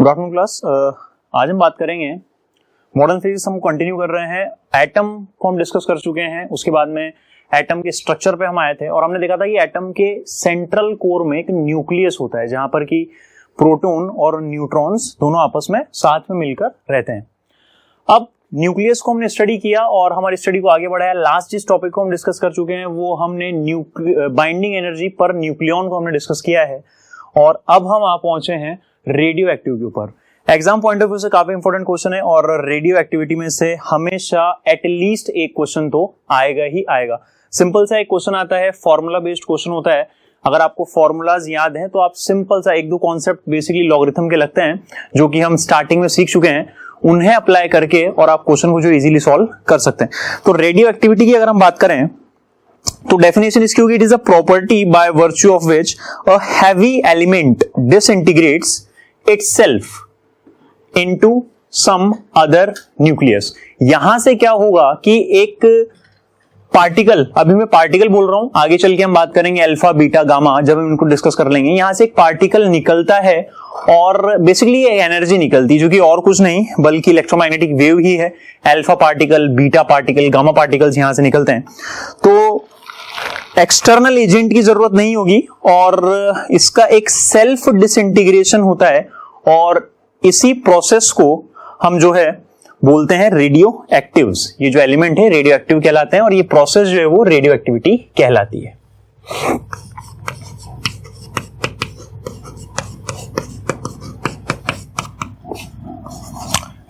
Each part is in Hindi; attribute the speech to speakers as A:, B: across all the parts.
A: Good afternoon class. आज हम बात करेंगे मॉडर्न फिजिक्स। हम कंटिन्यू कर रहे हैं। एटम को हम डिस्कस कर चुके हैं, उसके बाद में एटम के स्ट्रक्चर पे हम आए थे और हमने देखा था कि एटम के सेंट्रल कोर में एक न्यूक्लियस होता है जहां पर कि प्रोटॉन और न्यूट्रॉन्स दोनों आपस में साथ में मिलकर रहते हैं। अब न्यूक्लियस को हमने स्टडी किया और हमारी स्टडी को आगे बढ़ाया। लास्ट जिस टॉपिक को हम डिस्कस कर चुके हैं वो हमने बाइंडिंग एनर्जी पर न्यूक्लियॉन को हमने डिस्कस किया है और अब हम आ पहुंचे हैं रेडियो एक्टिव के ऊपर। एग्जाम पॉइंट ऑफ व्यू से काफी इंपॉर्टेंट क्वेश्चन है और रेडियो एक्टिविटी में से हमेशा एटलीस्ट एक क्वेश्चन तो आएगा ही आएगा। सिंपल सा एक क्वेश्चन आता है, फॉर्मूला बेस्ड क्वेश्चन होता है। अगर आपको फॉर्मूलाज याद हैं तो आप सिंपल सा एक दो कॉन्सेप्ट बेसिकली लॉगरिथम के लगते हैं जो कि हम स्टार्टिंग में सीख चुके हैं, उन्हें अप्लाई करके और आप क्वेश्चन को जो इजीली सॉल्व कर सकते हैं। तो रेडियो एक्टिविटी की अगर हम बात करें तो डेफिनेशन इसकी होगी, it is a property by virtue of which a heavy element disintegrates itself into some other nucleus. यहां से क्या होगा कि एक पार्टिकल, अभी मैं पार्टिकल बोल रहा हूं, आगे चल के हम बात करेंगे अल्फा बीटा गामा, जब हम इनको डिस्कस कर लेंगे। यहां से एक पार्टिकल निकलता है और बेसिकली ये एनर्जी निकलती है जो कि और कुछ नहीं बल्कि इलेक्ट्रोमैग्नेटिक वेव ही है। Alpha particle, beta particle, gamma particles यहां से निकलते हैं। तो एक्सटर्नल एजेंट की जरूरत नहीं होगी और इसका एक सेल्फ डिसइंटीग्रेशन होता है और इसी प्रोसेस को हम जो है बोलते हैं रेडियो एक्टिव्स। ये जो एलिमेंट है रेडियो एक्टिव कहलाते हैं और ये प्रोसेस जो है वो रेडियो एक्टिविटी कहलाती है।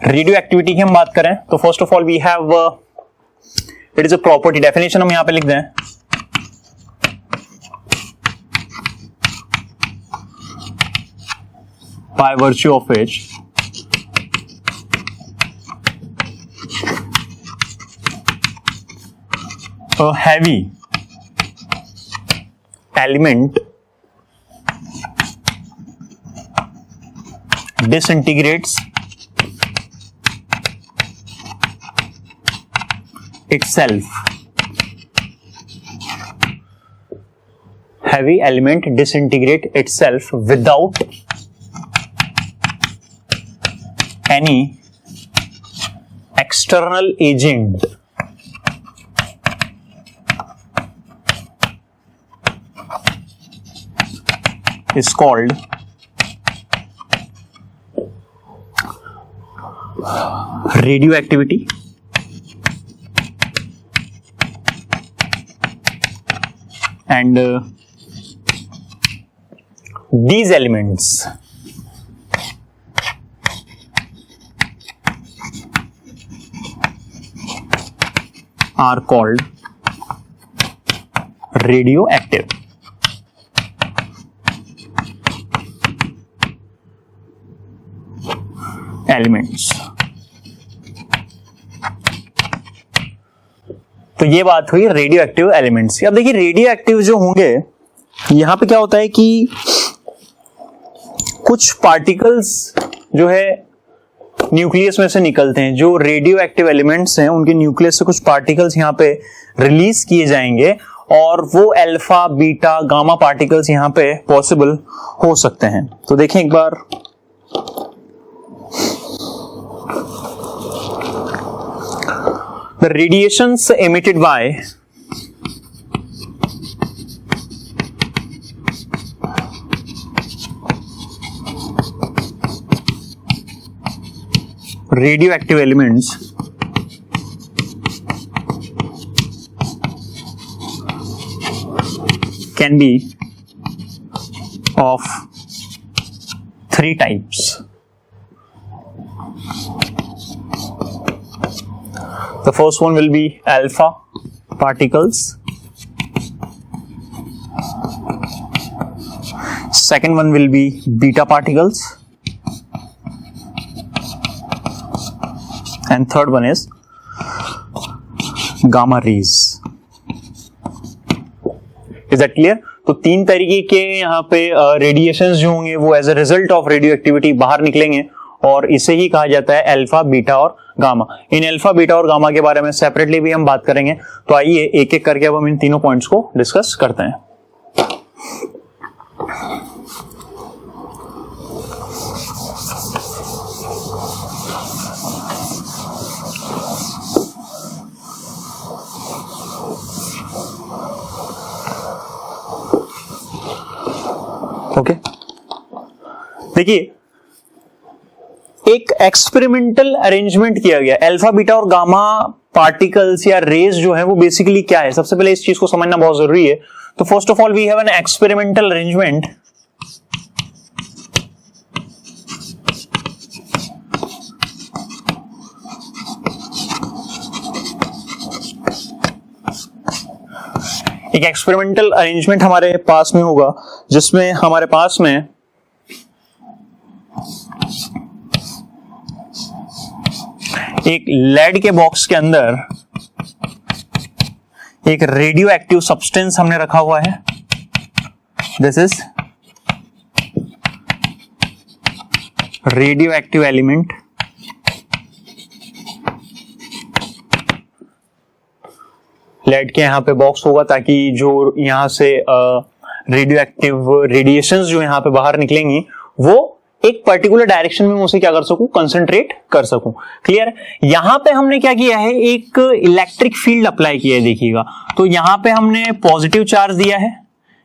A: रेडियो एक्टिविटी की हम बात करें तो first of all we have it is a property. Definition हम यहां पे लिख दें, by virtue of which a heavy element disintegrates itself. Heavy element disintegrate itself without any external agent is called radioactivity and these elements are called radioactive. Elements. तो ये बात हुई रेडियो एक्टिव एलिमेंट्स की। अब देखिए रेडियो एक्टिव जो होंगे, यहां पे क्या होता है कि कुछ पार्टिकल्स जो है न्यूक्लियस में से निकलते हैं। जो रेडियो एक्टिव एलिमेंट्स हैं उनके न्यूक्लियस से कुछ पार्टिकल्स यहां पे रिलीज किए जाएंगे और वो अल्फा बीटा गामा पार्टिकल्स यहां पे पॉसिबल हो सकते हैं। तो देखें एक बार, the radiations emitted by radioactive elements can be of three types. The first one will be alpha particles, second one will be beta particles, and third one is gamma rays. Is that clear? तो तीन तरीके के यहाँ पे रेडिएशंस जो होंगे वो as a result of radio activity बाहर निकलेंगे और इसे ही कहा जाता है अल्फा बीटा और गामा। इन अल्फा बीटा और गामा के बारे में सेपरेटली भी हम बात करेंगे। तो आइए एक एक करके अब हम इन तीनों पॉइंट्स को डिस्कस करते हैं। ओके, देखिए एक एक्सपेरिमेंटल अरेंजमेंट किया गया, अल्फा बीटा और गामा पार्टिकल्स या रेज जो है वो बेसिकली क्या है, सबसे पहले इस चीज को समझना बहुत जरूरी है। तो first of all we have an experimental arrangement एक एक्सपेरिमेंटल अरेंजमेंट हमारे पास में होगा जिसमें हमारे पास में एक लेड के बॉक्स के अंदर एक रेडियो एक्टिव सब्सटेंस हमने रखा हुआ है। This is radioactive element. Lead के यहां पे बॉक्स होगा ताकि जो यहां से रेडियो एक्टिव रेडिएशंस जो यहां पे बाहर निकलेंगी वो एक पर्टिकुलर डायरेक्शन में उसे क्या कर सकूं, कंसंट्रेट कर सकूं। क्लियर? यहां पे हमने क्या किया है, एक इलेक्ट्रिक फील्ड अप्लाई किया है। देखिएगा, तो यहां पे हमने पॉजिटिव चार्ज दिया है,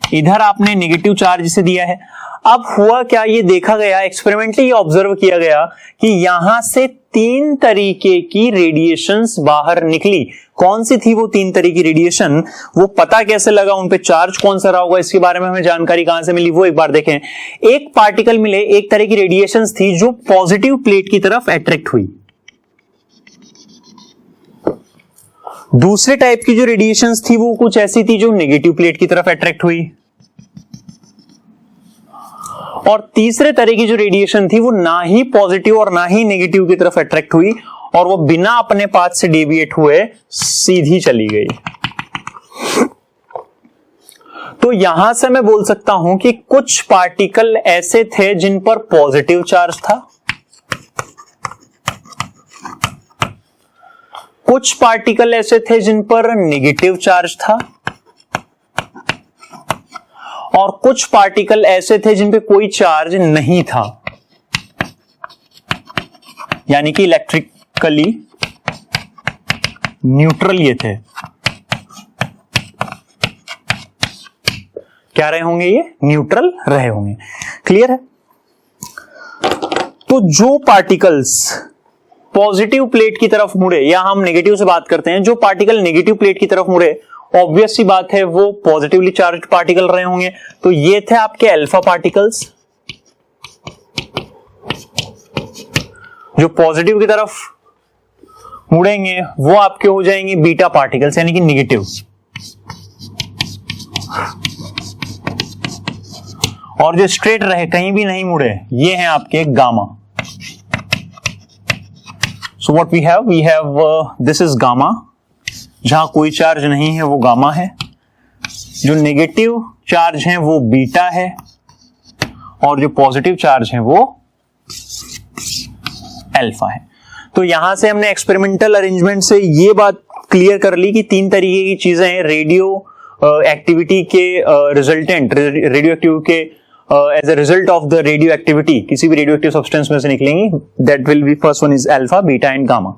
A: इधर आपने नेगेटिव चार्ज इसे दिया है। अब हुआ क्या, ये देखा गया, एक्सपेरिमेंटली ऑब्जर्व किया गया कि यहां से 3 तरीके की रेडिएशंस बाहर निकली। कौन सी थी वो 3 तरह की रेडिएशन, वो पता कैसे लगा, उन पे चार्ज कौन सा रहा होगा, इसके बारे में हमें जानकारी कहां से मिली, वो एक बार देखें। एक पार्टिकल मिले, एक तरह की रेडिएशंस थी जो पॉजिटिव प्लेट की तरफ अट्रैक्ट हुई। दूसरे टाइप की जो रेडिएशंस थी वो कुछ ऐसी थी जो नेगेटिव प्लेट की तरफ अट्रैक्ट हुई। और तीसरे तरह की जो रेडिएशन थी वो ना ही पॉजिटिव और ना ही नेगेटिव की तरफ अट्रैक्ट हुई और वो बिना अपने पाथ से डेविएट हुए सीधी चली गई। तो यहां से मैं बोल सकता हूं कि कुछ पार्टिकल ऐसे थे जिन पर पॉजिटिव चार्ज था, कुछ पार्टिकल ऐसे थे जिन पर नेगेटिव चार्ज था और कुछ पार्टिकल ऐसे थे जिन पे कोई चार्ज नहीं था, यानी कि इलेक्ट्रिकली न्यूट्रल ये थे। क्या रहे होंगे, ये न्यूट्रल रहे होंगे। क्लियर है? तो जो पार्टिकल्स पॉजिटिव प्लेट की तरफ मुड़े, या हम नेगेटिव से बात करते हैं, जो पार्टिकल नेगेटिव प्लेट की तरफ मुड़े, ऑब्वियस सी बात है वो पॉजिटिवली चार्ज्ड पार्टिकल रहे होंगे। तो ये थे आपके अल्फा पार्टिकल्स। जो पॉजिटिव की तरफ मुड़ेंगे वो आपके हो जाएंगे बीटा पार्टिकल्स, यानी कि निगेटिव। और जो स्ट्रेट रहे, कहीं भी नहीं मुड़े, ये हैं आपके gamma. So what we have this is gamma. जहां कोई चार्ज नहीं है वो गामा है, जो नेगेटिव चार्ज है वो बीटा है और जो पॉजिटिव चार्ज है वो अल्फा है। तो यहां से हमने एक्सपेरिमेंटल अरेंजमेंट से ये बात क्लियर कर ली कि 3 तरीके की चीजें हैं रेडियो एक्टिविटी के रिजल्टेंट, रेडियो एक्टिव के as a result of the radio activity किसी भी रेडियो एक्टिव सब्सटेंस में से निकलेंगी। That will be first one is alpha, beta and gamma.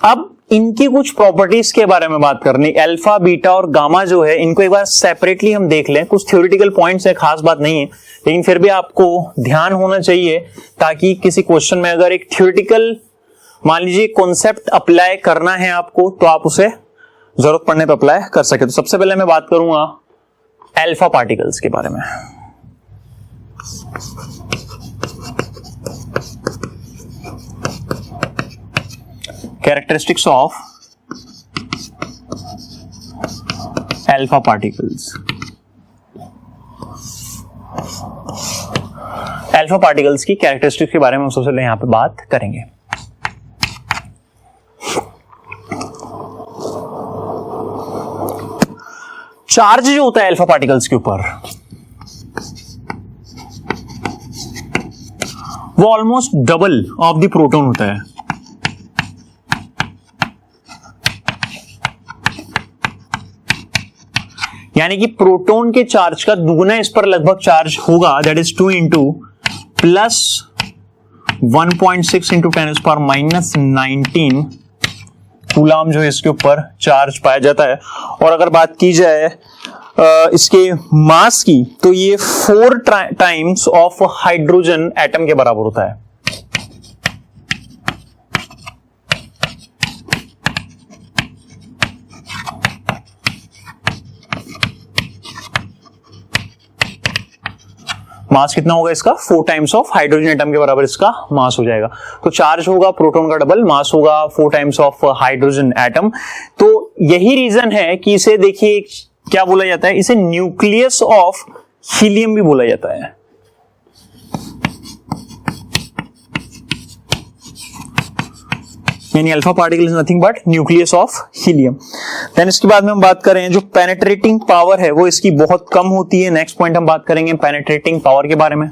A: अब इनकी कुछ प्रॉपर्टीज के बारे में बात करनी, अल्फा, बीटा और गामा जो है इनको एक बार सेपरेटली हम देख लें। कुछ थ्योरेटिकल पॉइंट्स है, खास बात नहीं है, लेकिन फिर भी आपको ध्यान होना चाहिए ताकि किसी क्वेश्चन में अगर एक थ्योरेटिकल मान लीजिए कॉन्सेप्ट अप्लाई करना है आपको तो आप उसे जरूरत पड़ने पर अप्लाई कर सके। तो सबसे पहले मैं बात करूंगा अल्फा पार्टिकल्स के बारे में। Characteristics of alpha particles. Alpha particles की characteristics के बारे में हम सबसे पहले यहां पे बात करेंगे। चार्ज जो होता है अल्फा पार्टिकल्स के ऊपर वो almost double of the proton होता है। यानी कि प्रोटॉन के चार्ज का दुगुना इस पर लगभग चार्ज होगा, that is 2 into plus 1.6 into 10⁻⁻19 coulomb जो है इसके ऊपर चार्ज पाया जाता है। और अगर बात की जाए इसके मास की, तो ये 4 टाइम्स ऑफ हाइड्रोजन एटम के बराबर होता है। मास कितना होगा इसका? 4 टाइम्स ऑफ हाइड्रोजन एटम के बराबर इसका मास हो जाएगा। तो चार्ज होगा प्रोटॉन का डबल, मास होगा 4 टाइम्स ऑफ हाइड्रोजन एटम। तो यही रीजन है कि इसे देखिए क्या बोला जाता है, इसे न्यूक्लियस ऑफ हीलियम भी बोला जाता है। यानी alpha particle is nothing but nucleus of helium. Then इसके बाद में हम बात करें जो पेनेट्रेटिंग पावर है वो इसकी बहुत कम होती है। नेक्स्ट पॉइंट हम बात करेंगे पेनेट्रेटिंग पावर के बारे में।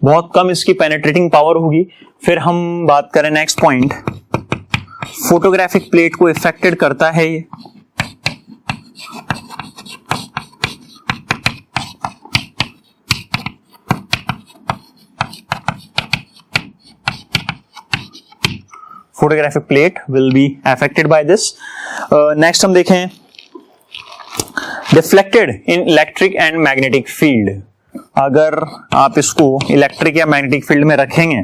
A: बहुत कम इसकी पेनेट्रेटिंग पावर होगी। फिर हम बात करें नेक्स्ट पॉइंट, फोटोग्राफिक प्लेट को इफेक्टेड करता है ये। Photographic plate will be affected by this. Next हम देखें deflected in electric and magnetic field. अगर आप इसको इलेक्ट्रिक या मैग्नेटिक फील्ड में रखेंगे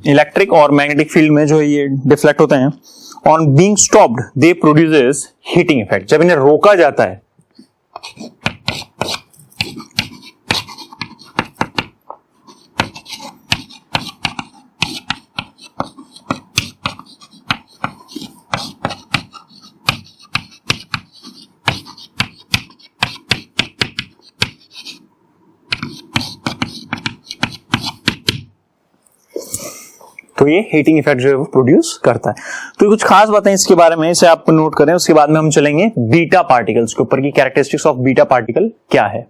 A: इलेक्ट्रिक और मैग्नेटिक फील्ड में जो ये डिफ्लेक्ट होते हैं, on being stopped they produces heating effect. जब इन्हें रोका जाता है तो ये हीटिंग इफेक्ट जो है वो प्रोड्यूस करता है। तो ये कुछ खास बातें इसके बारे में, इसे आप नोट करें। उसके बाद में हम चलेंगे बीटा पार्टिकल्स के ऊपर की कैरेक्टरिस्टिक्स ऑफ बीटा पार्टिकल क्या है।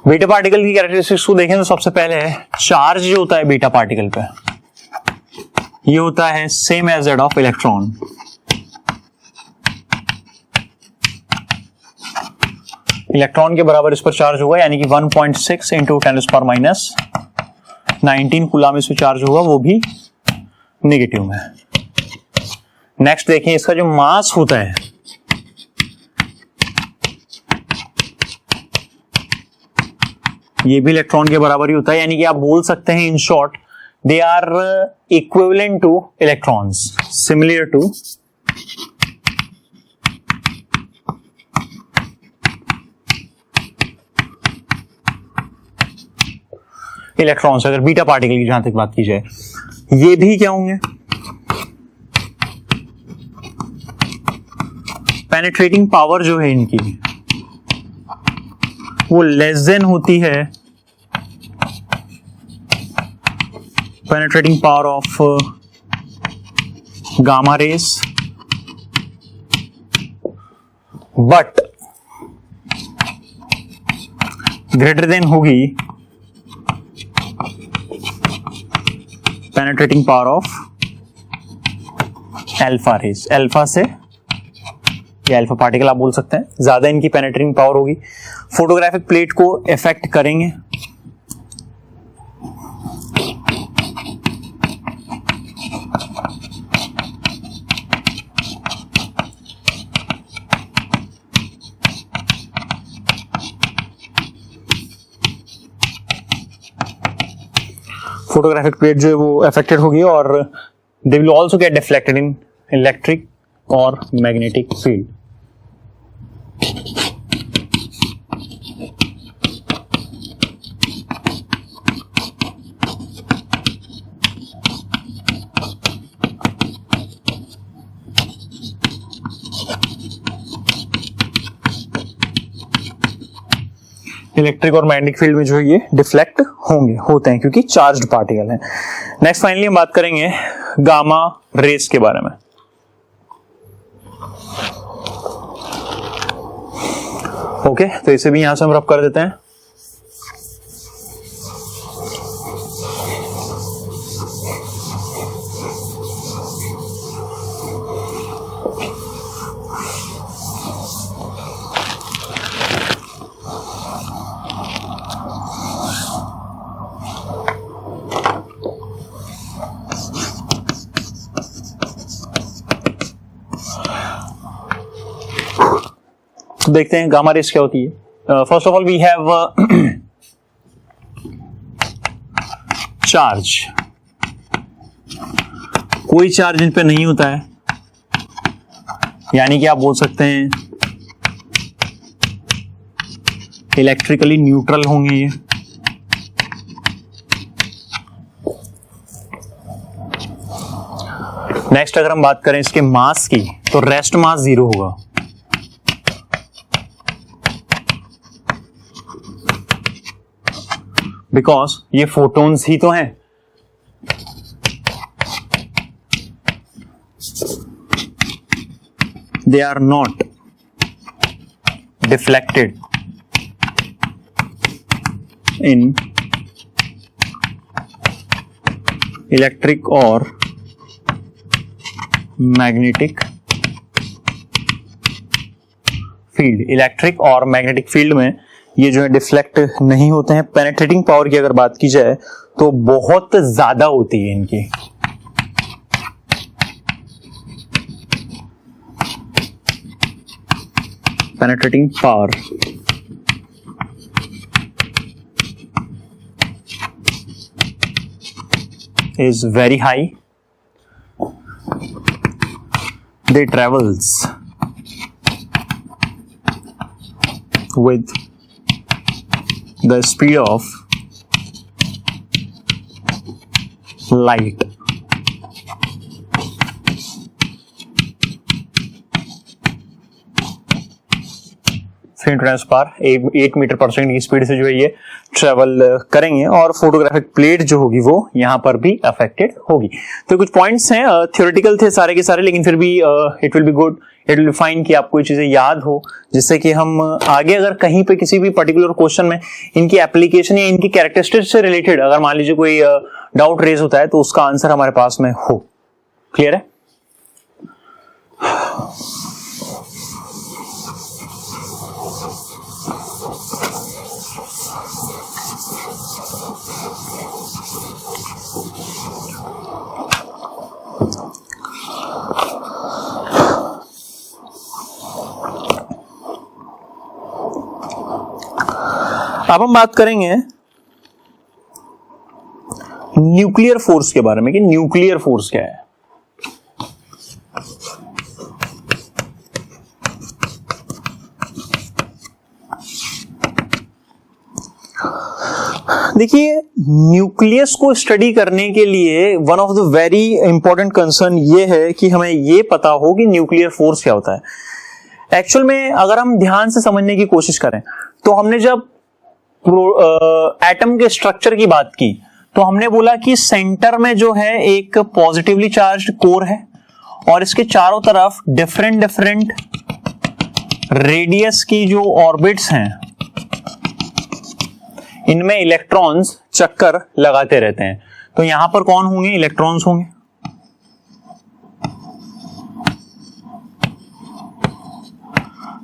A: बीटा पार्टिकल की कैरेक्टरिस्टिक्स को देखें तो सबसे पहले है चार्ज जो होता है बीटा पार्टिकल पे, ये होता है same as that of electron. Electron के बराबर इस पर चार्ज होगा, यानी कि 1.6 इंटू 10⁻⁹ कूलम इस पर चार्ज होगा, वो भी नेगेटिव में। नेक्स्ट देखें इसका जो मास होता है, ये भी इलेक्ट्रॉन के बराबर ही होता है, यानी कि आप बोल सकते हैं in short they are equivalent to electrons, similar to electrons. अगर बीटा पार्टिकल की जहां तक बात की जाए, ये भी क्या होंगे, पेनिट्रेटिंग पावर जो है इनकी वो लेस देन होती है penetrating power of gamma rays, but greater than होगी penetrating power of alpha rays. Alpha से या अल्फा पार्टिकल आप बोल सकते हैं, ज्यादा इनकी पेनिट्रेटिंग पावर होगी, फोटोग्राफिक प्लेट को इफेक्ट करेंगे। फोटोग्राफिक प्लेट जो है वो अफेक्टेड होगी और they will also get deflected in electric और मैग्नेटिक फील्ड। इलेक्ट्रिक और मैग्नेटिक फील्ड में जो है ये डिफ्लेक्ट होते हैं क्योंकि चार्ज्ड पार्टिकल है। नेक्स्ट फाइनली हम बात करेंगे गामा रेस के बारे में। ओके, तो इसे भी यहां से हम रब कर देते हैं। तो देखते हैं गामा रेस क्या होती है। First of all we have charge. कोई चार्ज इन पे नहीं होता है, यानी कि आप बोल सकते हैं इलेक्ट्रिकली न्यूट्रल होंगे ये। नेक्स्ट अगर हम बात करें इसके मास की तो रेस्ट मास 0 होगा। बिकॉज ये फोटोन्स ही तो हैं। They are not deflected in electric और मैग्नेटिक फील्ड। इलेक्ट्रिक और मैग्नेटिक फील्ड में ये जो है डिफ्लेक्ट नहीं होते हैं। पेनेट्रेटिंग पावर की अगर बात की जाए तो बहुत ज्यादा होती है इनकी। Penetrating power is very high. They travels with the speed of light. पर 8 मीटर पर सेकंड की स्पीड से जो है ये ट्रेवल करेंगे और फोटोग्राफिक प्लेट जो होगी वो यहां पर भी अफेक्टेड होगी। तो कुछ पॉइंट्स हैं, थ्योरेटिकल थे सारे के सारे, लेकिन फिर भी it will be good, it will be fine कि आपको ये चीजें याद हो, जिससे कि हम आगे अगर कहीं पे किसी भी पर्टिकुलर क्वेश्चन में इनकी एप्लीकेशन या इनकी कैरेक्टरिस्टिक्स से रिलेटेड अगर मान लीजिए कोई डाउट रेज होता है तो उसका आंसर हमारे पास में हो। क्लियर है? अब हम बात करेंगे न्यूक्लियर फोर्स के बारे में कि न्यूक्लियर फोर्स क्या है। देखिए, न्यूक्लियस को स्टडी करने के लिए one of the very important concern ये है कि हमें ये पता हो कि न्यूक्लियर फोर्स क्या होता है। एक्चुअल में अगर हम ध्यान से समझने की कोशिश करें तो हमने जब एटम के स्ट्रक्चर की बात की तो हमने बोला कि सेंटर में जो है एक पॉजिटिवली चार्ज्ड कोर है और इसके चारों तरफ डिफरेंट डिफरेंट रेडियस की जो ऑर्बिट्स हैं इनमें इलेक्ट्रॉन्स चक्कर लगाते रहते हैं। तो यहां पर कौन होंगे? इलेक्ट्रॉन्स होंगे।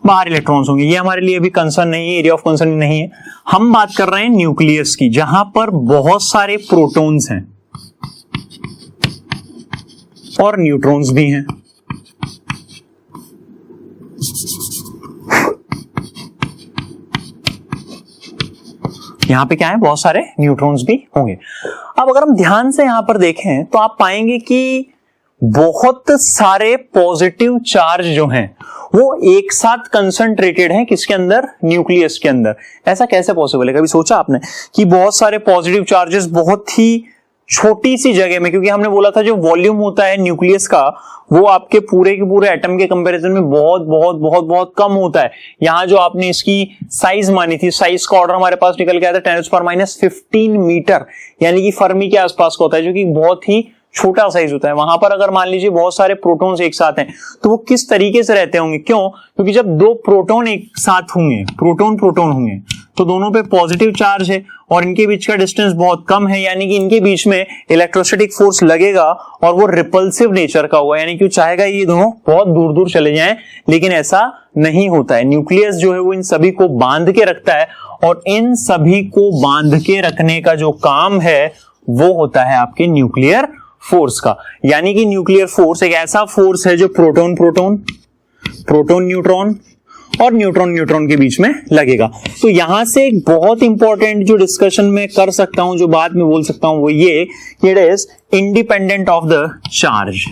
A: बाहर इलेक्ट्रॉन्स होंगे। ये हमारे लिए अभी कंसर्न नहीं है, एरिया ऑफ कंसर्न नहीं है। हम बात कर रहे हैं न्यूक्लियस की, जहां पर बहुत सारे प्रोटॉन्स हैं और न्यूट्रॉन्स भी हैं। यहाँ पे क्या है, बहुत सारे न्यूट्रॉन्स भी होंगे। अब अगर हम ध्यान से यहां पर देखें तो आप पाएंगे कि बहुत सारे पॉजिटिव चार्ज जो हैं वो एक साथ कंसंट्रेटेड हैं किसके अंदर, न्यूक्लियस के अंदर। ऐसा कैसे पॉसिबल है, कभी सोचा आपने कि बहुत सारे पॉजिटिव चार्जेस बहुत ही छोटी सी जगह में, क्योंकि हमने बोला था जो वॉल्यूम होता है न्यूक्लियस का वो आपके पूरे के पूरे एटम के कंपैरिजन में बहुत बहुत बहुत बहुत कम होता है। यहां जो आपने इसकी साइज मानी थी, साइज का ऑर्डर हमारे पास निकल के आया था 10⁻15 मीटर, यानी कि फर्मी के आसपास का होता है, जो कि बहुत ही छोटा साइज होता है। वहां पर अगर मान लीजिए बहुत सारे प्रोटॉन्स एक साथ हैं तो वो किस तरीके से रहते होंगे, क्यों, क्योंकि जब दो प्रोटॉन एक साथ होंगे, प्रोटॉन प्रोटॉन होंगे, तो दोनों पे पॉजिटिव चार्ज है और इनके बीच का डिस्टेंस बहुत कम है, यानी कि इनके बीच में इलेक्ट्रोस्टैटिक फोर्स लगेगा और वो रिपल्सिव नेचर का होगा, यानी कि चाहेगा ये दोनों बहुत दूर दूर चले जाएं, लेकिन ऐसा नहीं होता है। न्यूक्लियस जो है वो इन सभी को बांध के रखता है और इन सभी को बांध के रखने का जो काम है वो होता है आपके न्यूक्लियर फोर्स का। यानी कि न्यूक्लियर फोर्स एक ऐसा फोर्स है जो प्रोटॉन प्रोटॉन, प्रोटॉन न्यूट्रॉन और न्यूट्रॉन न्यूट्रॉन के बीच में लगेगा। तो यहां से एक बहुत इंपॉर्टेंट जो डिस्कशन में कर सकता हूं, जो बात में बोल सकता हूं, वो ये it is independent of the charge.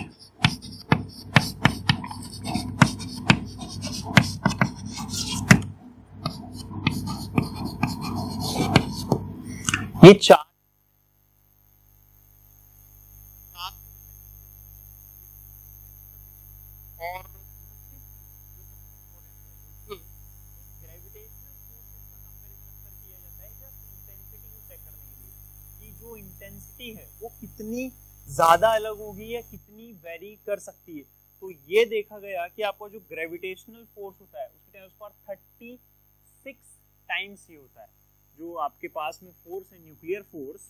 A: ये चार्ज इंटेंसिटी है वो कितनी ज्यादा अलग होगी या कितनी वेरी कर सकती है। तो ये देखा गया कि आपका जो ग्रेविटेशनल फोर्स होता है उसके 10⁻36 टाइम्स ही होता है। जो आपके पास में फोर्स है न्यूक्लियर फोर्स,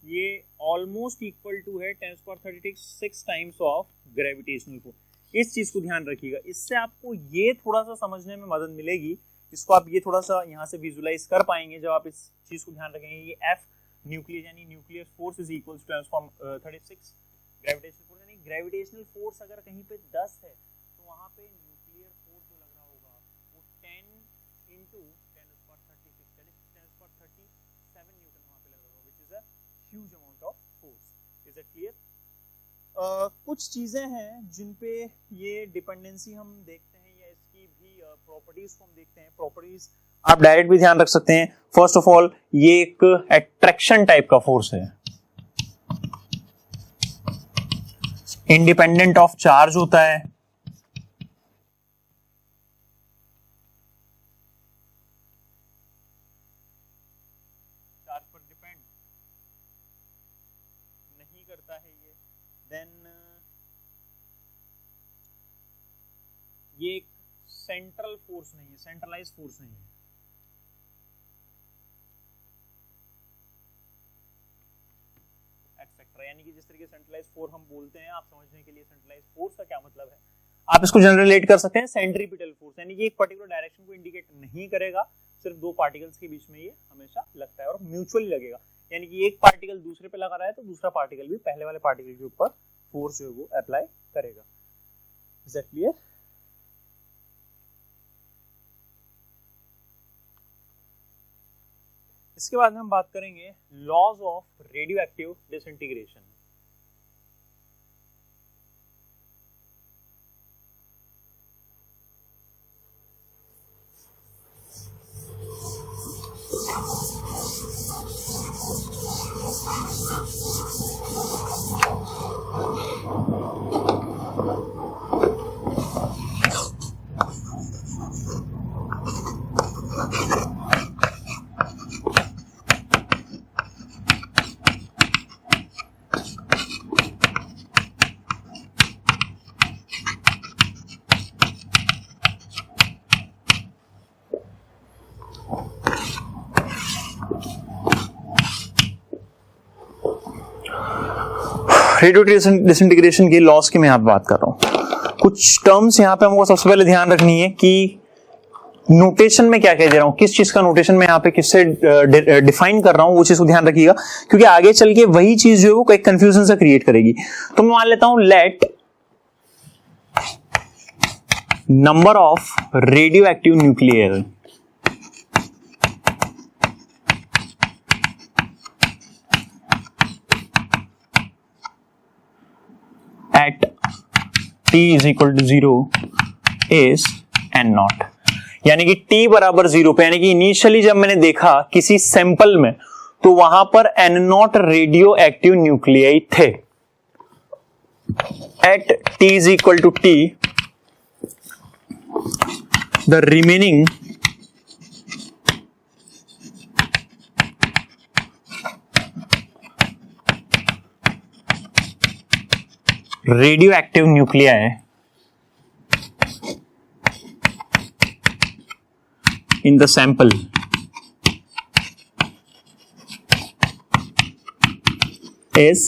A: ये ऑलमोस्ट इक्वल टू है 10⁻36 टाइम्स ऑफ ग्रेविटेशनल फोर्स। इस चीज को ध्यान रखिएगा, इससे आपको ये थोड़ा सा समझने में मदद मिलेगी। इसको आप ये थोड़ा सा यहाँ से विजुलाइज कर पाएंगे जब आप इस चीज को ध्यान रखेंगे। ये एफ न्यूक्लियर यानी nuclear force is equals to 10⁻36 gravitational force, यानी ग्रेविटेशनल फोर्स अगर कहीं पे 10 है तो वहां पे न्यूक्लियर फोर्स जो लग रहा होगा वो 10 into 10⁻36 दैट इज 10⁻37 न्यूटन वहां पे लग रहा होगा, which is a huge amount of force. Is it clear? कुछ चीजें हैं जिन पे ये डिपेंडेंसी हम देखते हैं या इसकी भी प्रॉपर्टीज को हम देखते हैं। प्रॉपर्टीज आप डायरेक्ट भी ध्यान रख सकते हैं। फर्स्ट ऑफ ऑल ये एक अट्रैक्शन टाइप का फोर्स है, इंडिपेंडेंट ऑफ चार्ज होता है, चार्ज पर डिपेंड नहीं करता है ये। देन ये एक सेंट्रल फोर्स नहीं है, सेंट्रलाइज फोर्स नहीं है। यानी कि जिस तरीके सेंट्रलाइज फोर्स हम बोलते हैं, आप समझने के लिए सेंट्रलाइज फोर्स का क्या मतलब है आप इसको जनरल रिलेट कर सकते हैं सेंट्रीपिटल फोर्स, यानी कि एक पर्टिकुलर डायरेक्शन को इंडिकेट नहीं करेगा, सिर्फ दो पार्टिकल्स के बीच में ये हमेशा लगता है और म्यूचुअली लगेगा। यानी कि एक पार्टिकल दूसरे पे लगा रहा है तो दूसरा पार्टिकल भी पहले वाले पार्टिकल के ऊपर फोर्स जो है वो अप्लाई करेगा। Is that clear? इसके बाद में हम बात करेंगे laws of radio active disintegration. Radio disintegration की लॉस की मैं यहाँ पे बात कर रहा हूँ। कुछ टर्म्स यहाँ पे हमको सबसे पहले ध्यान रखनी है कि नोटेशन में क्या कह दे रहा हूँ, किस चीज का नोटेशन में यहाँ पे किससे डिफाइन कर रहा हूँ, वो चीज को ध्यान रखिएगा, क्योंकि आगे चल के वही चीज जो है वो एक कंफ्यूजन से क्रिएट करेगी। तो मैं मान लेता हूँ let number of radio active nuclear at t is equal to 0 is n0, यानी कि t बराबर 0 पे, यानी कि इनिशियली जब मैंने देखा किसी सैंपल में तो वहां पर n0 रेडियो एक्टिव न्यूक्लियाई थे। At t is equal to t the remaining radioactive nuclei in the sample is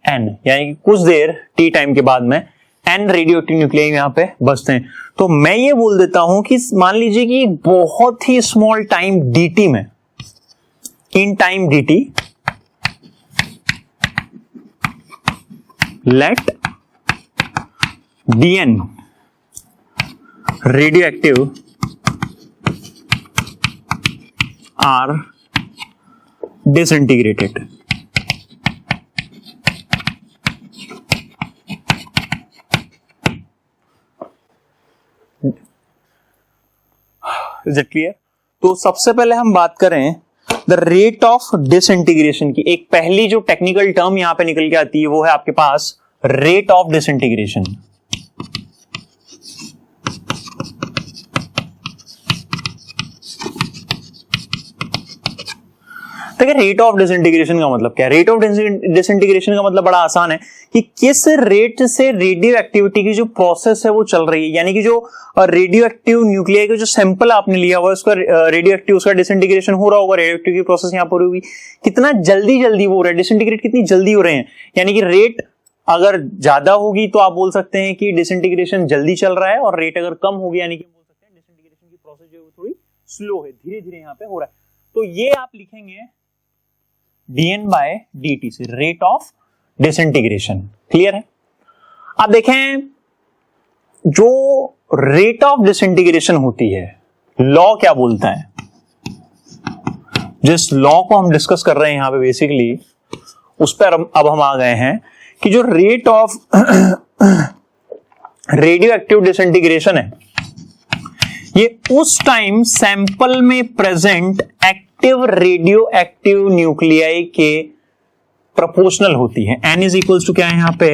A: n, यानी कि कुछ देर t टाइम के बाद में n रेडियोएक्टिव न्यूक्लियाई यहां पे बचते हैं। तो मैं ये बोल देता हूं कि मान लीजिए कि बहुत ही स्मॉल टाइम dt में, in time dt, let dn radioactive are disintegrated. Is it clear? तो सबसे पहले हम बात करें द रेट ऑफ डिसइंटीग्रेशन की। एक पहली जो टेक्निकल टर्म यहां पे निकल के आती है वो है आपके पास रेट ऑफ डिसइंटीग्रेशन। देखिए रेट ऑफ डिसइंटीग्रेशन का मतलब क्या है? रेट ऑफ डिसइंटीग्रेशन का मतलब बड़ा आसान है कि किस रेट से रेडियो एक्टिविटी की जो प्रोसेस है वो चल रही है, यानी कि जो रेडियो एक्टिव न्यूक्लियाई का जो सैंपल आपने लिया हुआ है उसका रेडियो एक्टिव, उसका डिसइंटीग्रेशन हो रहा होगा, रेडियो एक्टिव की प्रोसेस यहां पर होगी, कितना जल्दी जल्दी वो हो रहा है, डिसइंटीग्रेट कितनी जल्दी हो रहे हैं। यानी कि रेट अगर ज्यादा होगी तो आप बोल सकते हैं कि डिसइंटीग्रेशन जल्दी चल रहा है, और रेट अगर कम होगी यानी कि बोल सकते हैं डिसइंटीग्रेशन की प्रोसेस जो है थोड़ी स्लो है, धीरे धीरे यहां पे हो रहा है। तो ये आप लिखेंगे dn बाय dt से, रेट ऑफ डिसइंटीग्रेशन। क्लियर है? अब देखें जो रेट ऑफ डिसइंटीग्रेशन होती है, लॉ क्या बोलता है, जिस लॉ को हम डिस्कस कर रहे हैं यहां पे बेसिकली, उस पर अब हम आ गए हैं कि जो rate of radio active disintegration है ये उस टाइम सैंपल में present active radio active nuclei के प्रोपोर्शनल होती है। n इज इक्वल्स टू क्या है यहां पे,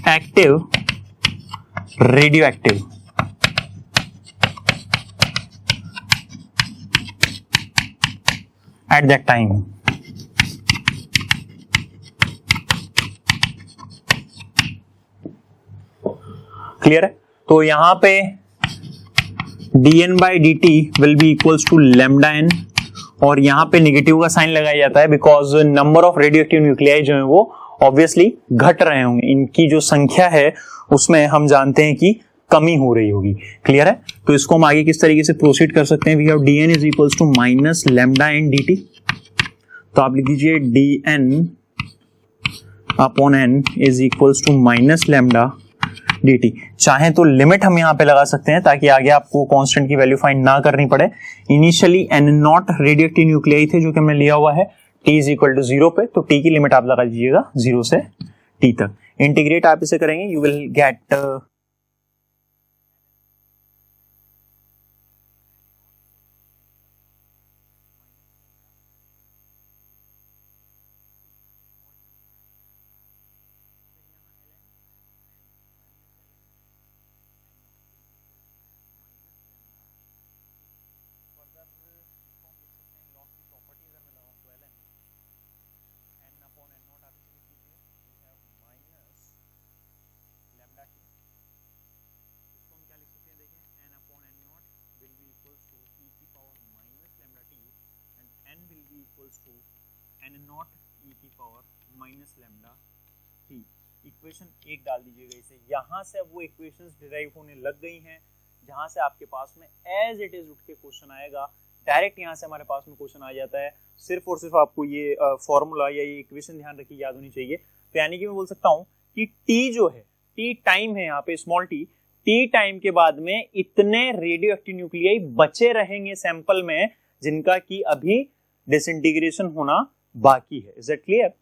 A: active radio active at that time. Clear है? तो यहां पे dn by dt will be equals to lambda n, और यहां पे नेगेटिव का साइन लगाया जाता है because number of radioactive nuclei जो है वो ऑब्वियसली घट रहे होंगे, इनकी जो संख्या है उसमें हम जानते हैं कि कमी हो रही होगी। क्लियर है? तो इसको हम आगे किस तरीके से प्रोसीड कर सकते हैं, we have dn is equals to minus lambda n dt। तो आप लिख दीजिए dn upon n is equals to minus lambda dt। चाहे तो लिमिट हम यहां पे लगा सकते हैं ताकि आगे आपको कांस्टेंट की वैल्यू फाइंड ना करनी पड़े। इनिशियली n0 रेडियोएक्टिव न्यूक्लियाई थे जो कि हमने लिया हुआ है t इज इक्वल टू 0 पे, तो t की लिमिट आप लगा दीजिएगा 0 से t तक। इंटीग्रेट आप इसे करेंगे, यू विल गेट इक्वेशन एक डाल दीजिएगा इसे, यहां से अब वो इक्वेशंस डिराइव होने लग गई हैं जहां से आपके पास में एज इट इज उठ के क्वेश्चन आएगा, डायरेक्ट यहां से हमारे पास में क्वेश्चन आ जाता है। सिर्फ और सिर्फ आपको ये फॉर्मूला या ये इक्वेशन ध्यान रखिए, याद होनी चाहिए। तो यानी कि मैं बोल सकता हूं कि t जो है, t टाइम है यहाँ पे स्मॉल t टाइम के बाद में इतने रेडियो एक्टिव न्यूक्लियाई बचे रहेंगे सैंपल में जिनका कि अभी डिसइंटीग्रेशन होना बाकी है। Is that clear?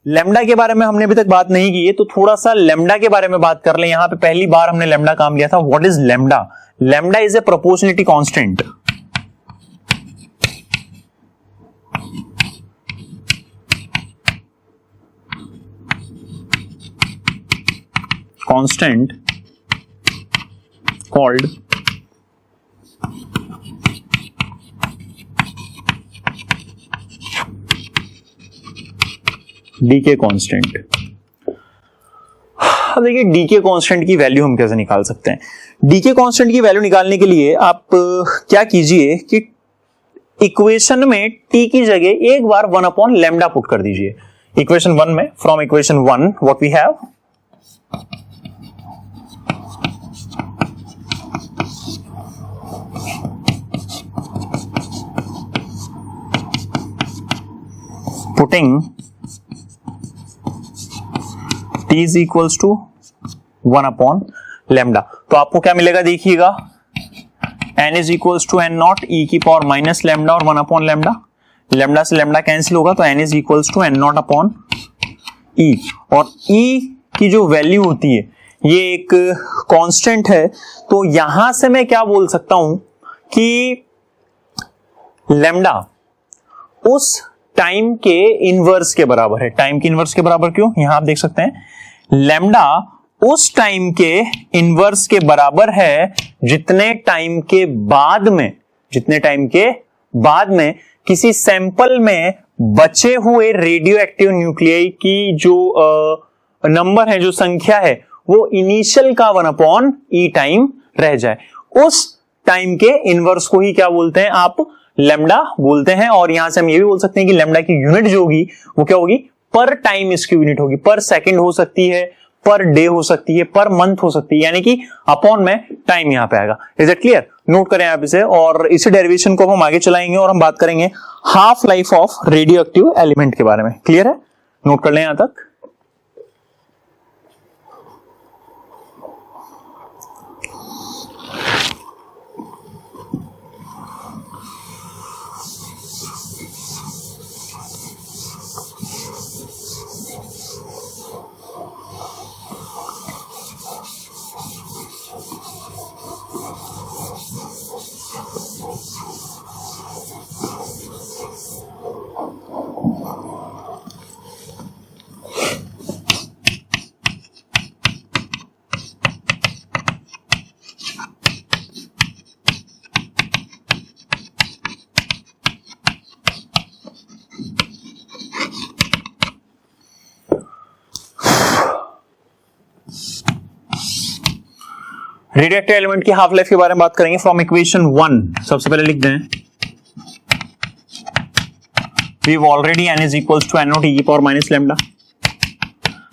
A: लेमडा के बारे में हमने अभी तक बात नहीं की है, तो थोड़ा सा लेमडा के बारे में बात कर ले। यहां पे पहली बार हमने लेमडा काम लिया था। What is lambda? Lambda is a proportionality constant. Constant called decay constant. अब देखिए डीके कांस्टेंट की वैल्यू हम कैसे निकाल सकते हैं। डीके कांस्टेंट की वैल्यू निकालने के लिए आप क्या कीजिए कि इक्वेशन में टी की जगह एक बार 1/λ पुट कर दीजिए। इक्वेशन 1 में, from equation 1 what we have, putting t is equals to 1/λ। तो आपको क्या मिलेगा देखिएगा, n is equals to n naught e की पावर माइनस लैम्डा और 1/λ। लैम्डा से लैम्डा कैंसिल होगा तो n is equals to n naught upon e। और e की जो वैल्यू होती है ये एक कांस्टेंट है, तो यहां से मैं क्या बोल सकता हूं कि लैम्डा उस टाइम के इनवर्स के बराबर है। टाइम के इनवर्स के बराबर क्यों? यहां आप देख सकते हैं लैम्डा उस टाइम के इनवर्स के बराबर है जितने टाइम के बाद में किसी सैंपल में बचे हुए रेडियो एक्टिव न्यूक्लियाई की जो नंबर है, जो संख्या है, वो इनिशियल का 1/e टाइम रह जाए। उस टाइम के इनवर्स को ही क्या बोलते हैं आप? लैम्डा बोलते हैं। और यहां से हम ये भी बोल सकते हैं कि लैम्डा की यूनिट जो होगी वो क्या होगी? पर टाइम इसकी यूनिट होगी। पर सेकंड हो सकती है, पर डे हो सकती है, पर मंथ हो सकती है, यानी कि अपॉन में टाइम यहां पे आएगा। Is it clear? नोट करें आप इसे, और इसी डेरिवेशन को हम आगे चलाएंगे और हम बात करेंगे half life of radio active element के बारे में। क्लियर है? नोट कर लें यहां तक। रेडियो एक्टिव एलिमेंट की हाफ लाइफ के बारे में बात करेंगे फ्रॉम इक्वेशन 1। सबसे पहले लिख दें we've already n is equals to n naught e की power minus lambda.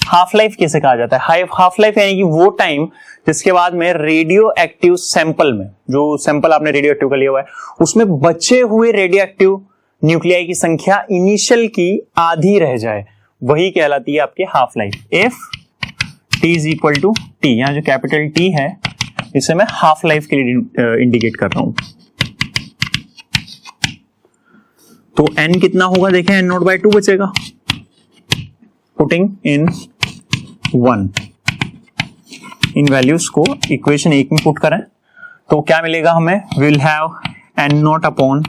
A: Half life कैसे कहा जाता है? हाफ लाइफ यानी कि वो टाइम जिसके बाद में रेडियो एक्टिव सैंपल में, जो सैंपल आपने रेडियो एक्टिव का लिया हुआ है, उसमें बचे हुए रेडियो एक्टिव न्यूक्लियाई की संख्या इनिशियल की आधी रह जाए, वही कहलाती है आपकी half life. If t is equal to t, यहां जो कैपिटल T है इसे मैं हाफ लाइफ के लिए इंडिकेट कर रहा हूं। तो n कितना होगा देखें, n नॉट बाय 2 बचेगा। पुटिंग इन 1 इन वैल्यूज को इक्वेशन 1 में पुट करें तो क्या मिलेगा हमें? Will have n naught upon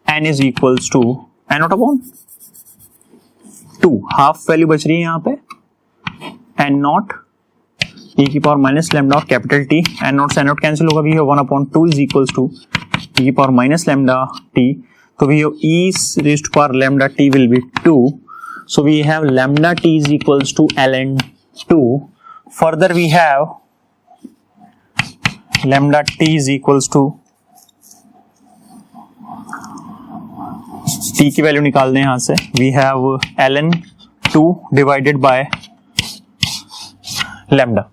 A: n is equals to n naught upon 2, half value बच रही है यहां पे, n नॉट e की पावर माइनस लैम्डा और कैपिटल T। n नॉट से n नॉट कैंसिल होगा, भी है 1/2 इज इक्वल्स टू e की पावर माइनस लैम्डा t। तो भी e raised to power lambda t will be 2, so we have lambda t is equals to ln 2. Further we have lambda t is equals to t की वैल्यू निकाल दें यहां से, we have ln 2 divided by lambda।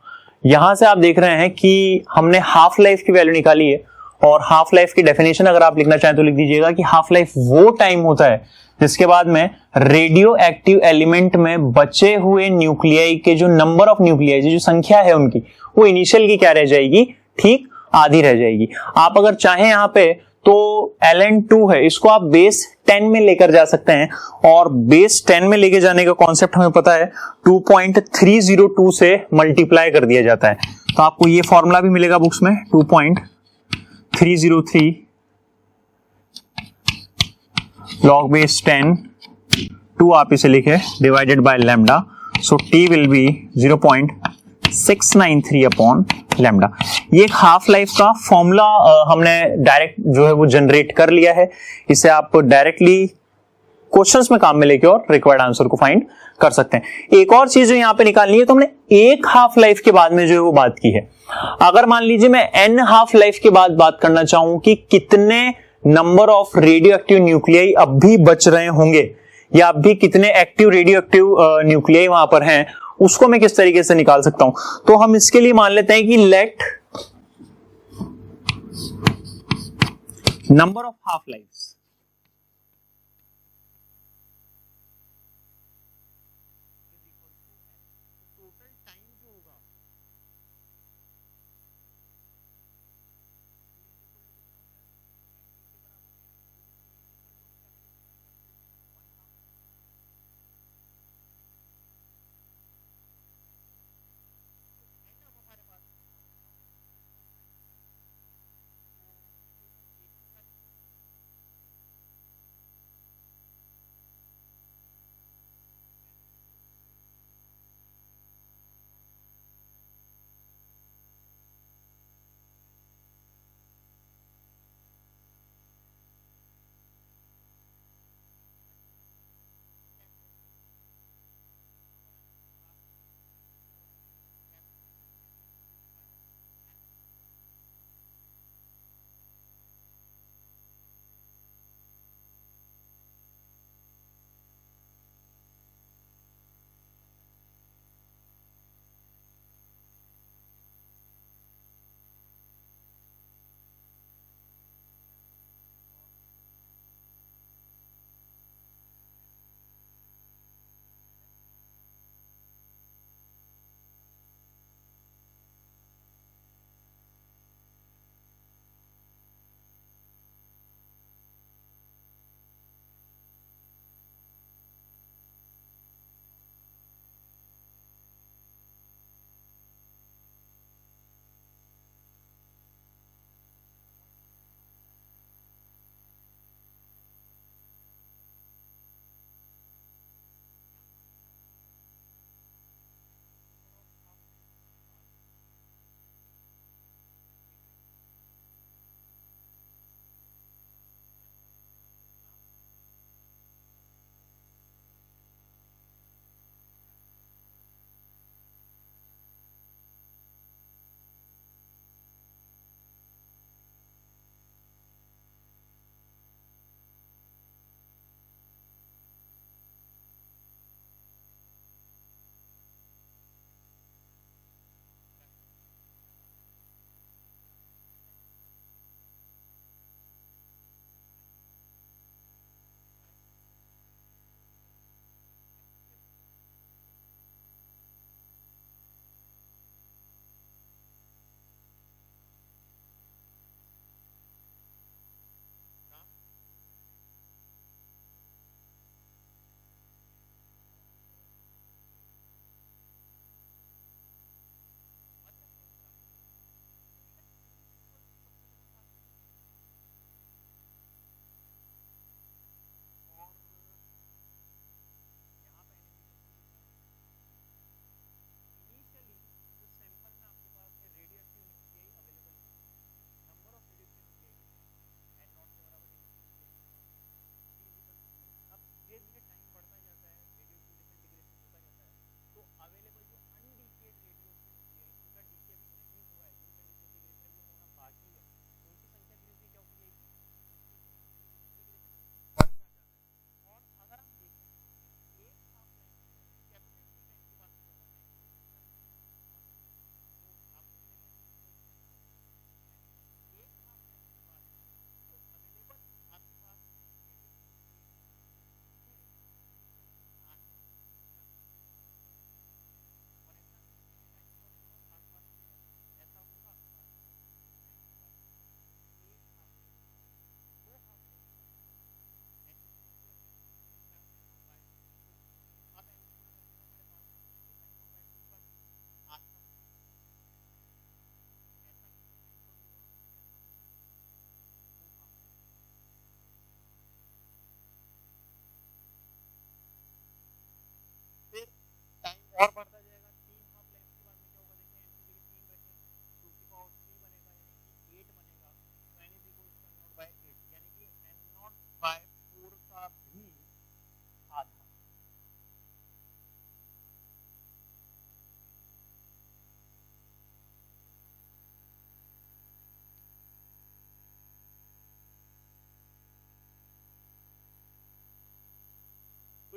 A: यहां से आप देख रहे हैं कि हमने हाफ लाइफ की वैल्यू निकाली है, और हाफ लाइफ की डेफिनेशन अगर आप लिखना चाहें तो लिख दीजिएगा कि हाफ लाइफ वो टाइम होता है जिसके बाद में रेडियो एक्टिव एलिमेंट में बचे हुए न्यूक्लियाई के जो नंबर ऑफ न्यूक्लियाई, जो संख्या है उनकी, वो इनिशियल की क्या रह जाएगी? ठीक आधी रह जाएगी। आप अगर चाहें यहां पे तो ln2 है, इसको आप बेस 10 में लेकर जा सकते हैं, और बेस 10 में लेके जाने का कॉन्सेप्ट हमें पता है 2.302 से मल्टीप्लाई कर दिया जाता है। तो आपको ये फॉर्मूला भी मिलेगा बुक्स में, 2.303 log बेस 10 2 आप इसे लिखे divided by lambda, so t will be 0.693 upon lambda. ये एक हाफ लाइफ का फॉर्मूला हमने डायरेक्ट जो है वो जनरेट कर लिया है। इसे आप डायरेक्टली क्वेश्चंस में काम में लेके और रिक्वायर्ड आंसर को फाइंड कर सकते हैं। एक और चीज जो यहाँ पे निकालनी है, तो हमने एक हाफ लाइफ के बाद में जो है वो बात की है। अगर मान लीजिए मैं एन हाफ लाइफ के बाद बात करना चाहूं कि कितने number of radio active nuclei अब भी बच रहे होंगे, या अब भी कितने एक्टिव रेडियो एक्टिव न्यूक्लियाई वहां पर हैं, उसको मैं किस तरीके से निकाल सकता हूं। तो हम इसके लिए मान लेते हैं कि late number of half life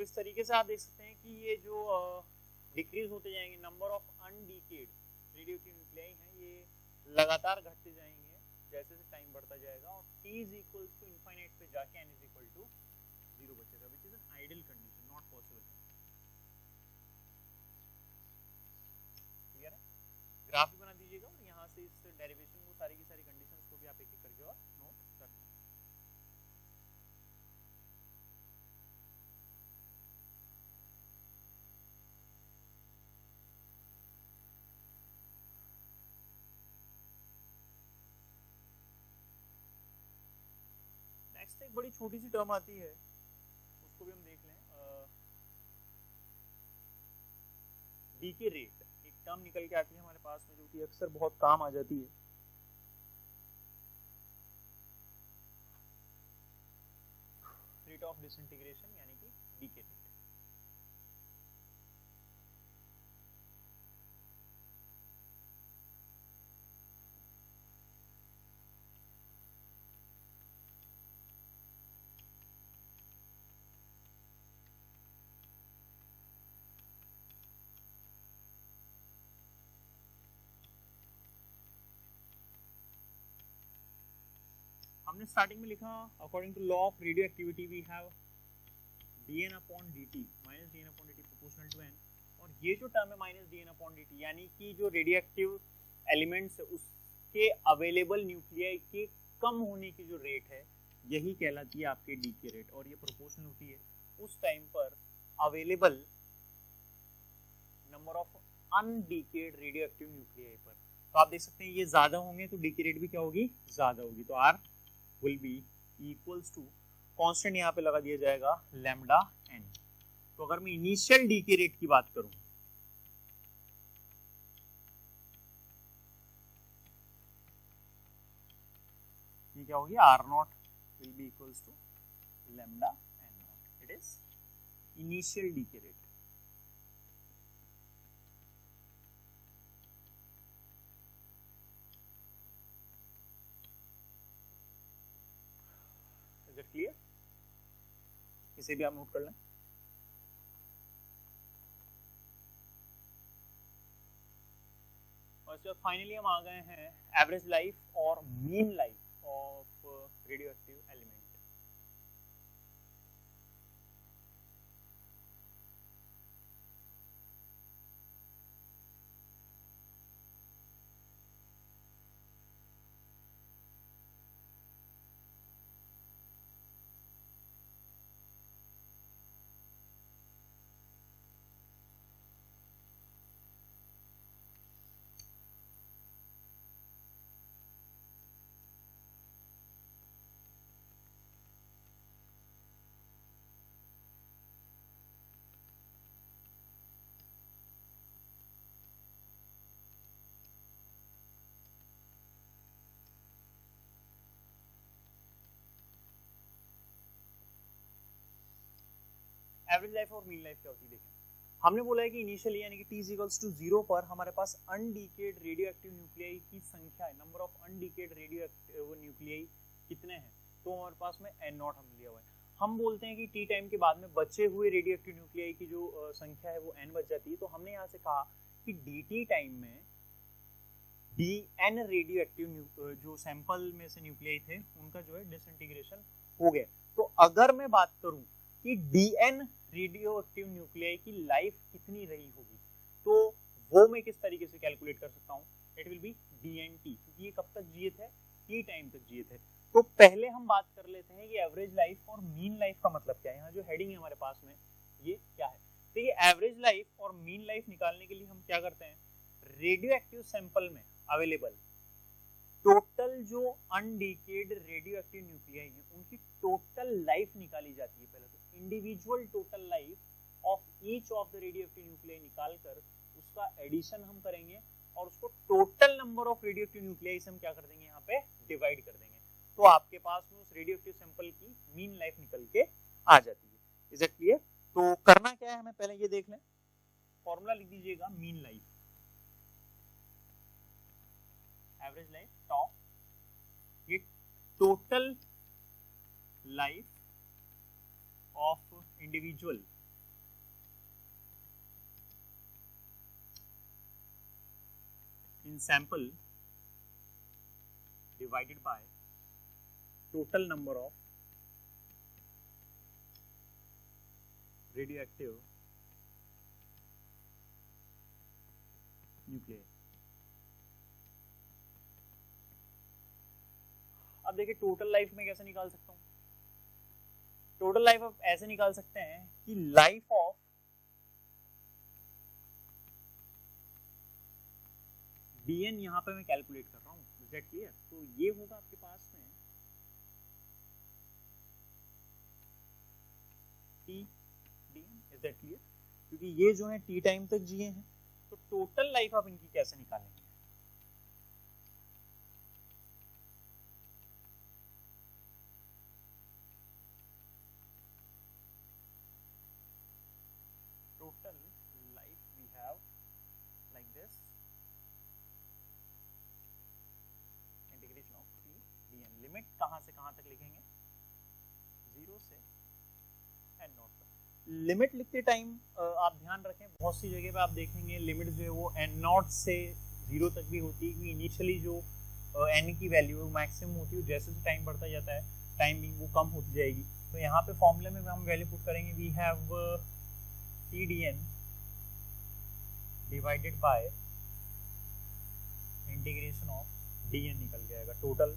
A: इस तरीके से आप देख सकते हैं कि ये जो डिक्रीज होते जाएंगे number of undecayed radioactive nuclei हैं, ये लगातार घटते जाएंगे जैसे जैसे टाइम बढ़ता जाएगा, और t is equals to infinite पे जाके n इज इक्वल टू 0 बचेगा, which is an ideal condition, not possible. Clear है? ग्राफ भी बना दीजिएगा और यहाँ से इस डेरिवेशन को सारी की सारी कंडीशंस को भी आप एक एक करके और नोट कर लें। नेक्स्ट एक बड़ी छोटी सी टर्म आती है, उसको भी हम देख लें। डीके रेट एक टर्म निकल के आती है हमारे पास में, जो कि अक्सर बहुत काम आ जाती है। रेट ऑफ डिसइंटीग्रेशन यानी कि डीके रेट। हमने स्टार्टिंग में लिखा according to law of radio activity we have dn upon dt minus dn upon dt proportional to n, और ये जो टर्म है माइनस dn अपॉन dt यानी कि जो रेडियो एक्टिव एलिमेंट्स है उसके अवेलेबल न्यूक्लियाई के कम होने की जो रेट है यही कहलाती है आपके डीके रेट, और ये प्रोपोर्शनल होती है उस टाइम पर available number of undecayed radio active nuclei पर। तो आप देख सकते हैं ये ज्यादा होंगे तो डीके रेट भी क्या होगी, ज्यादा होगी। तो r will be equals to constant यहाँ पे लगा दिया जाएगा लैम्डा n। तो अगर मैं इनिशियल डीके रेट की बात करूं, ये क्या होगी, r naught will be equals to lambda n naught, it is initial decay rate. Clear? इसे भी आप नोट कर लें। और इसके बाद फाइनली हम आ गए हैं एवरेज लाइफ और mean life of radio active element. Average life और मीन लाइफ क्या होती है देखें। हमने बोला है कि इनिशियली यानी कि t is equals to 0 पर हमारे पास अनडीकेड रेडियो एक्टिव न्यूक्लियाई की संख्या है, number of undecayed radio active nuclei कितने हैं, तो हमारे पास में n नॉट हम लिया हुआ है। हम बोलते हैं कि t टाइम के बाद में बचे हुए रेडियो एक्टिव न्यूक्लियाई की जो संख्या है वो n बच जाती है। तो हमने यहाँ से कहा कि dt टाइम में dn रेडियो एक्टिव जो सैंपल में से न्यूक्लियाई थे उनका जो है डिसइंटीग्रेशन हो गया। तो अगर मैं बात करूं कि dn रेडियो एक्टिव न्यूक्लियाई की लाइफ कितनी रही होगी, तो वो मैं किस तरीके से कैलकुलेट कर सकता हूँ, इट विल बी dnt, क्योंकि ये कब तक जिए थे, t टाइम तक जिए थे। तो पहले हम बात कर लेते हैं कि एवरेज लाइफ और मीन लाइफ का मतलब क्या है। यहाँ जो हेडिंग है हमारे पास में ये क्या है, तो ये एवरेज लाइफ और मीन लाइफ निकालने के लिए हम क्या करते हैं, रेडियो एक्टिव सैंपल में अवेलेबल टोटल जो अनडीकेड रेडियो एक्टिव न्यूक्लियाई है उनकी टोटल लाइफ निकाली जाती है। पहले तो individual total life of each of the radio active nuclei निकालकर उसका एडिशन हम करेंगे और उसको total number of radio active nuclei से हम क्या कर देंगे, यहाँ पे डिवाइड कर देंगे। तो आपके पास में उस रेडियो एक्टिव सैंपल की मीन लाइफ निकल के आ जाती है। Is it clear? तो करना क्या है, हमें पहले ये देख लें, फॉर्मूला लिख दीजिएगा मीन लाइफ, एवरेज लाइफ टॉप, ये total life of individual in sample divided by total number of radioactive nuclear. अब देखिए टोटल लाइफ में कैसे निकाल सकता हूं। टोटल लाइफ आप ऐसे निकाल सकते हैं कि लाइफ ऑफ डीएन यहां पे मैं कैलकुलेट कर रहा हूं, इज दैट क्लियर। तो ये होगा आपके पास में T DN, is that clear, क्योंकि ये जो है टी टाइम तक जिए हैं। तो टोटल लाइफ आप इनकी कैसे निकालेंगे। Total life we have like this, integration of T DN. Limit कहां से कहां तक लिखेंगे, 0 से एन नॉट तक। लिमिट लिखते टाइम आप ध्यान रखें, बहुत सी जगह पे आप देखेंगे लिमिट जो है वो एन नॉट से 0 तक भी होती है, क्योंकि इनिशियली जो एन की वैल्यू मैक्सिमम होती है, जैसे जैसे टाइम बढ़ता जाता है टाइमिंग वो कम होती जाएगी। तो यहाँ पे फॉर्मूले में हम वैल्यू पुट करेंगे, we have T D N divided by integration of D N निकल जाएगा। टोटल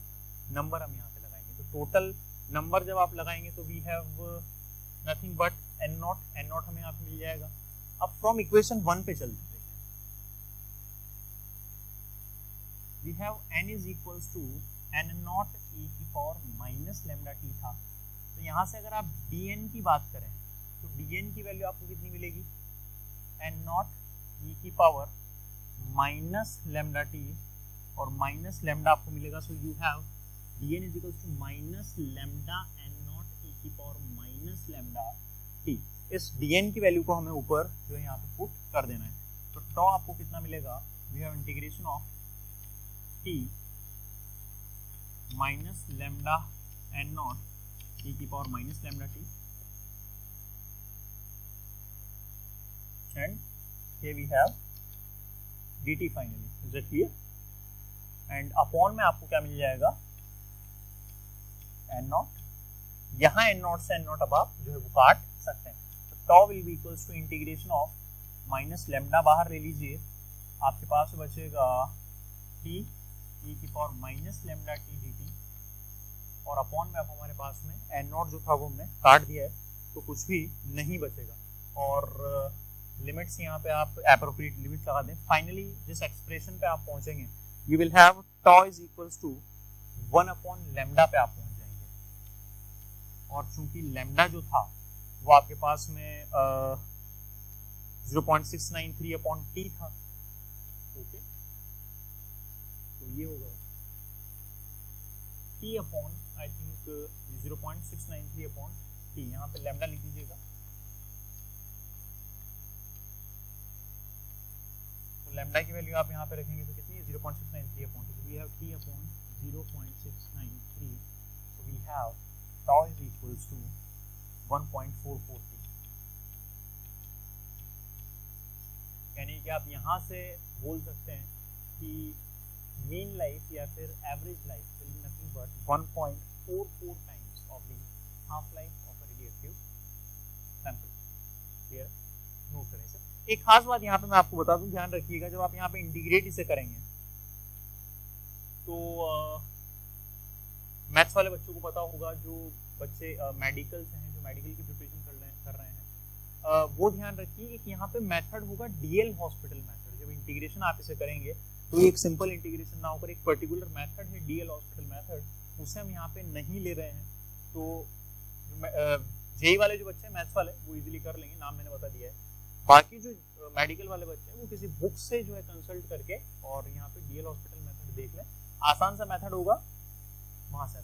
A: नंबर हम यहाँ पे लगाएंगे, तो टोटल नंबर जब आप लगाएंगे तो we have nothing but N naught हमें यहाँ पे मिल जाएगा। अब फ्रॉम इक्वेशन 1 पे चलते हैं, we have n is equals to N naught e की पावर माइनस लेमडा टी था। तो यहाँ से अगर आप dn की बात करें तो dn की वैल्यू आपको कितनी मिलेगी, एन नॉट ई की पावर माइनस लेमडा टी, और माइनस लेमडा आपको मिलेगा। So you have dn is equals to minus lambda N naught e की पावर माइनस लेमडा टी। इस dn की वैल्यू को हमें ऊपर जो है यहाँ पे पुट कर देना है। तो टॉ आपको कितना मिलेगा, we have integration of t minus lambda N naught e की power minus lambda t, and here we have dt finally, is it clear? And upon में आपको क्या मिल जाएगा, एन नॉट। यहाँ एन नॉट से एन नॉट अब आप जो है वो काट सकते हैं। तो tau will be equals to integration of minus lambda बाहर ले लीजिए, आपके पास बचेगा टी ई की power minus lambda T D T, और अपॉन में अब हमारे पास में एन नॉट जो था वो हमने काट दिया है, तो कुछ भी नहीं बचेगा। और लिमिट्स यहाँ पे आप एप्रोप्रिएट लिमिट लगा दें। फाइनली जिस एक्सप्रेशन पे आप पहुंचेंगे, you will have tau is equals to 1 upon lambda पे आप पहुंच जाएंगे। और चूंकि लेमडा जो था वो आपके पास में 0.693 अपॉन टी था, ओके, तो ये होगा T upon I think 0.693 upon T. यहाँ पे लेमडा लिख दीजिएगा। तो लेमडा की वैल्यू आप यहाँ पे रखेंगे तो कितनी है, 0.693 upon T. We have T upon 0.693, so we have tau is equals to 1.443। यानी कि आप यहाँ से बोल सकते हैं कि मीन लाइफ या फिर average life will be nothing but 1.44 times of the half life of a radioactive sample। Clear, note करें सर। एक खास बात यहाँ पे मैं आपको बता दूं, ध्यान रखिएगा, जब आप यहाँ पे इंटीग्रेट इसे करेंगे तो मैथ्स वाले बच्चों को पता होगा, जो बच्चे मेडिकल से हैं, जो मेडिकल की प्रिपरेशन कर रहे हैं, वो ध्यान रखिए कि यहाँ पे मेथड होगा डीएल हॉस्पिटल मेथड। जब इंटीग्रेशन आप इसे करेंगे तो एक सिंपल इंटीग्रेशन ना होकर एक पर्टिकुलर मेथड है डीएल हॉस्पिटल मेथड, उसे हम यहाँ पे नहीं ले रहे हैं। तो जेई वाले जो बच्चे हैं मैथ्स वाले वो इजीली कर लेंगे, नाम मैंने बता दिया है। बाकी जो मेडिकल वाले बच्चे हैं वो किसी बुक से जो है कंसल्ट करके और यहाँ पे डीएल हॉस्पिटल मेथड देख लें, आसान सा मेथड होगा, वहां से